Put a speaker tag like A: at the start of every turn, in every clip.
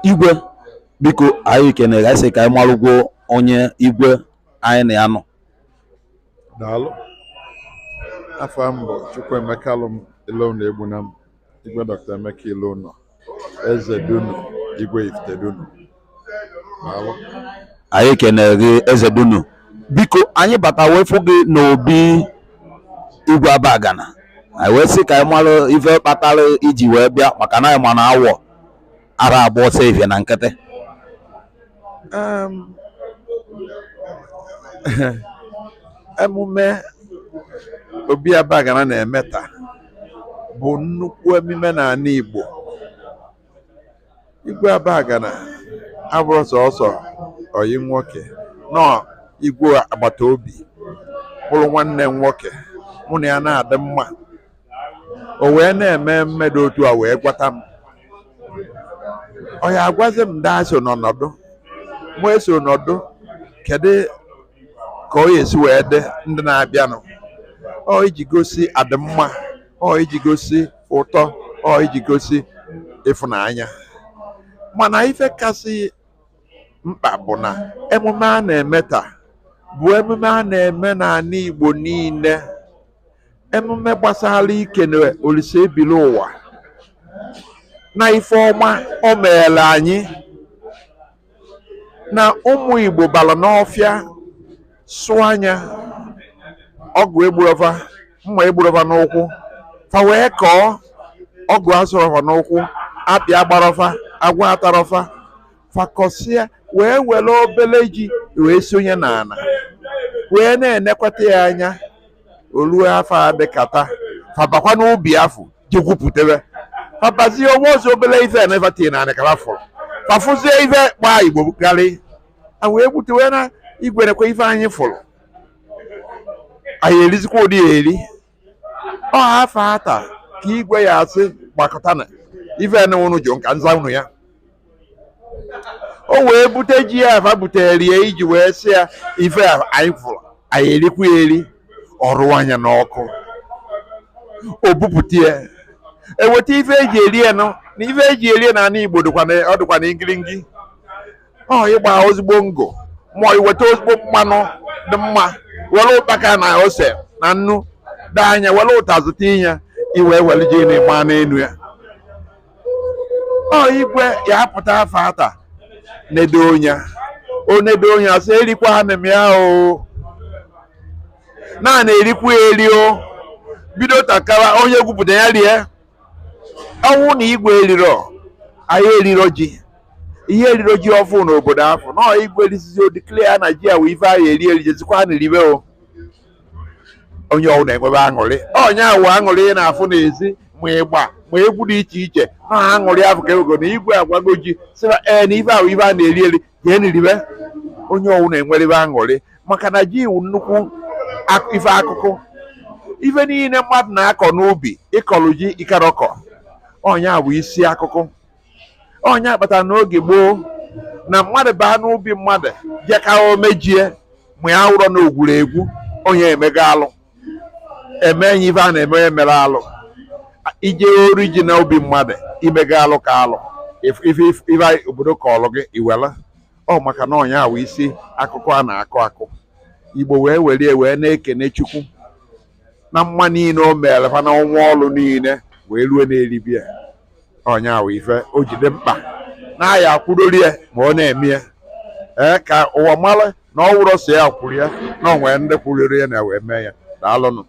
A: Igwe biko anyị kenere anyị sị ka anyị marụgwo onye igwe anyị na ya nọ.
B: Daalụ. Afọ m bụ Emeka Iloụnọ Egbunam, Igwe Dr. Emeka Iloụnọ, Eze Dunu, Igwe Ifitedunu. Daalụ.
A: Anyị kenere gị Eze Dunu. Biko anyị bata wee fụ gị n'obi igwe Abagana. Anyị wee sị ka anyị marụ ife kpatara iji wee bịa maka na anyị ma na awọ ara abụọ ọsọ ife na nkịtị.
B: Emume obi Abagana na-eme taa bụ nnukwu emume n'ala Igbo. Igwe Abagana abụrụ sọsọ oyi nwoke nọ igwe agbata obi, bụrụ nwanne m nwoke, mụ na ya na-adị mma. O wee na-eme mmedo otu a wee gwata m, ọ ya agwazi m daa so n'ọnọdụ mụ eso nọdụ, kedu ka ọ esi wee dị ndị na-abịanụ. Ọ iji gosi adịmma, ọ iji gosi ụtọ, ọ iji gosi ịfụnanya. Mana ife kasị mkpa bụ na emume a na-eme taa bụ emume a na-eme n'ala Igbo niile, emume gbasara ike na Olise ebili ụwa na ife ọma o meela anyị, na ụmụ Igbo bara n'ọfịa sụọ anya ọgụ egburova, mma egburova n'ụkwụ, fa wee kọọ ọgụ azụrọfa n'ụkwụ, apịa gbarọfa, agwa atarọfa, fakọsịa wee were obele ji wee sonye n'ana wee na-enekwata ya anya. Oluo afọ adịkata fabakwa n'ubi afọ jekwupụtebe fabazie onwe ọzọ obele ife enevatie na anịkara fọrọ fafụzie ife kpaa Igbo garị a wee gbutewe na igwe nekwa ife anyị fụrụ anyị erizikwa ụdị ya eri. Ọ afọ ata ka igwe ya asị gbakọta na ife enenwunu jụ nka nza unu ya. O wee bute ji ya afa butere ya iji wee sị ya ife anyị fụrụ anyị erikwa ya eri. Ọrụ anya n'ọkụ o bupụta ya eweta ife eji eri ya nọ na ife eji eri ya n'ala Igbo ọ dịkwa na ngiringi. Ọ ịgba ozugbo ngụ ma iweta ozugbo mmanụ dị mma, were ụkpaka na ose na nnu daa anya, were ụtazụ tinye iwe were ji na-egba n'elu ya. Ọ igwe ya apụta afọ ata nedo onya o nedo onya sị erikwa ha na ya o na-erikwa eri o bido takara onye gwupụta ya rie. Ọnwụ na igwe eriro anyị eriro ji, ihe eriro ji ọfụ n'obodo afọ na igwe erisizi odikle ya na ji a wee ife anyị eri jezikwa na eribe o. Onye ọwụ na-enwebe aṅụrị, onye awụ aṅụrị ị na-afụ n'ezi ma ịgba ma egwu dị iche iche na aṅụrị afọ ka ego na igwe agwago ji sịba na ife ahụ ife a na-eri eri jee n'eribe. Onye ọwụ na-enwerebe aṅụrị maka na ji iwu nnukwu ife akụkụ. Ife niile mmadụ na-akọ n'ubi ịkọlụ ji ikarọkọ ọnya bụ isi akụkụ. Ọnya kpatara n'oge gboo na mmadụ baa n'ubi mmadụ jeka omejie ma ya wụrọ na ogwuregwu onye emega alụ emenye ife a na-eme emere alụ. Ije ori ji na ubi mmadụ imega alụ ka alụ ife obodo kọlụ gị iwela. Ọ maka na ọnya bụ isi akụkụ a na-akụ akụ. Igbo wee were wee na-ekene Chukwu na mma niile o mere fa na ọnwa ọlụ niile wee rue n'eribi ya. Ọnya wụ ife o jide mkpa na aya akwụdorie ma ọ na-eme ya ka ụwa mara na ọ wụrụ so ya kwuru ya na onwere ndị kwuriri ya na wee mee ya. Daalụnụ.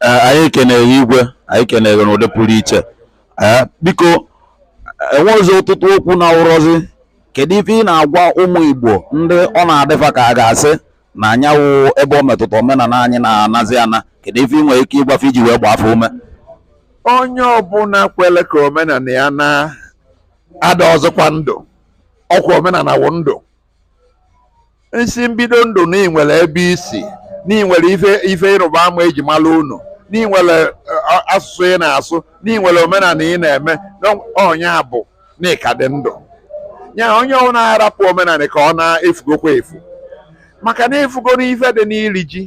A: Anyị kenere igwe, anyị kenere n'ụdị pụrụ iche. Biko enwezi ọtụtụ okwu na ụrọzi, kedu ife ị na-agwa ụmụ Igbo ndị ọ na-adịfa ka a ga-asị na anyanwụ ebe ọ metụta omenala anyị na-anazi ana, kedu ife ị nwere ike ịgbafe iji wee gbaa afọ ume?
B: Onye ọbụla kwele ka omenala ya na-ada ọzọkwa ndụ, ọkwa omenala wụ ndụ. Nsi mbido ndụ na ị nwere ebe isi, na ị nwere ife ịrụba ama eji mara unu, na ị nwere asụsụ ị na-asụ, na ị nwere omenala ị na-eme, ọnya bụ na ịka dị ndụ. Ya onye ọbụla na-arapụ omenala ka ọ na-efugokwa efu, maka na efugo n'ife dị n'iri ji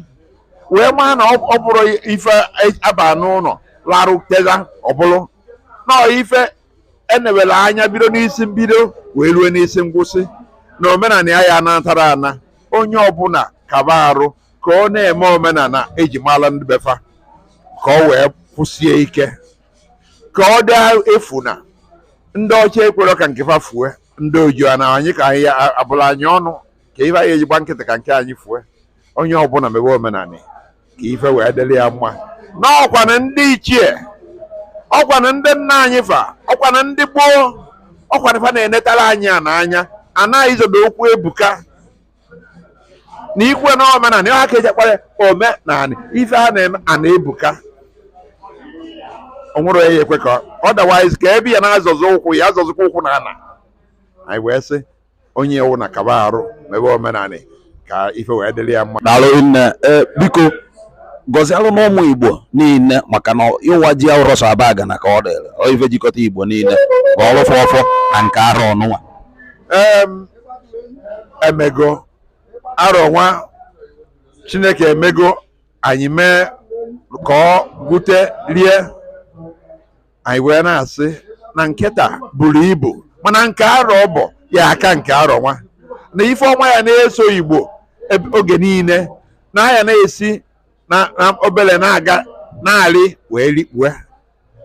B: wee maa na ọ bụrụ ife aba n'ụlọ larụ tega ọ bụrụ na ife enewere anya bido n'isi mbido wee rue n'isi ngwụsị na omenala ya anatara ana onye ọbụla kaba arụ ka ọ na-eme omenala eji mara ndị befa ka ọ wee kwụsie ike ka ọ dị efu na ndị ọcha ekwere ka nke fa fue ndị oji na anyị ka anyị abụrụ anyị ọnụ ka ife anyị ejigba nkịtị ka nke anyị fue onye ọbụla mebe omenala ka ife wee dịrị ya mma n'ọkwana ndị ichie ọkwana ndị nna anyị fa ọkwana ndị gboo ọkwana fa na-enetara anyị a n'anya anaghị izodo okwu ebuka na ikwe na omenala ha ka eji akpara omenala ife ha na-eme ana ebuka onwere ya ekwe ka otherwise ka ebe ya na-azọzọ ụkwụ ya azọzọkwa ụkwụ na ana anyị wee sị onye ewu na kaba arụ mebe omenala ka ife wee dịrị ya mma.
A: Daalụ nne. Biko gọzialụ n'ụmụ Igbo niile maka na ịwa ji ahụ rọsọ abaga na ka ọ dịrị ife jikọta Igbo niile ka ọ rụfọ ọfọ na nke arọ ọnụnwa.
B: Emego arọ nwa Chineke emego anyị mee ka ọ gute rie anyị wee na-asị na nkịta buru ibu mana nke arọ bụ ya aka nke arọ nwa na ife ọma ya na-eso Igbo oge niile na ya na-esi na obele na-aga na-arị wee rikpue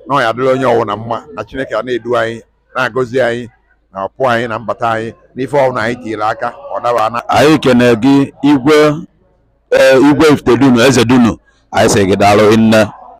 B: na ọ ya dịrị onye ọwụna mma na Chineke a na-edu anyị na-agọzi anyị na ọpụ anyị na mbata anyị n'ife ọbụla anyị tinyere aka ọ daba na
A: anyị kene gị Igwe Ifitedunu eze Dunu anyị sị gị daalụ nne.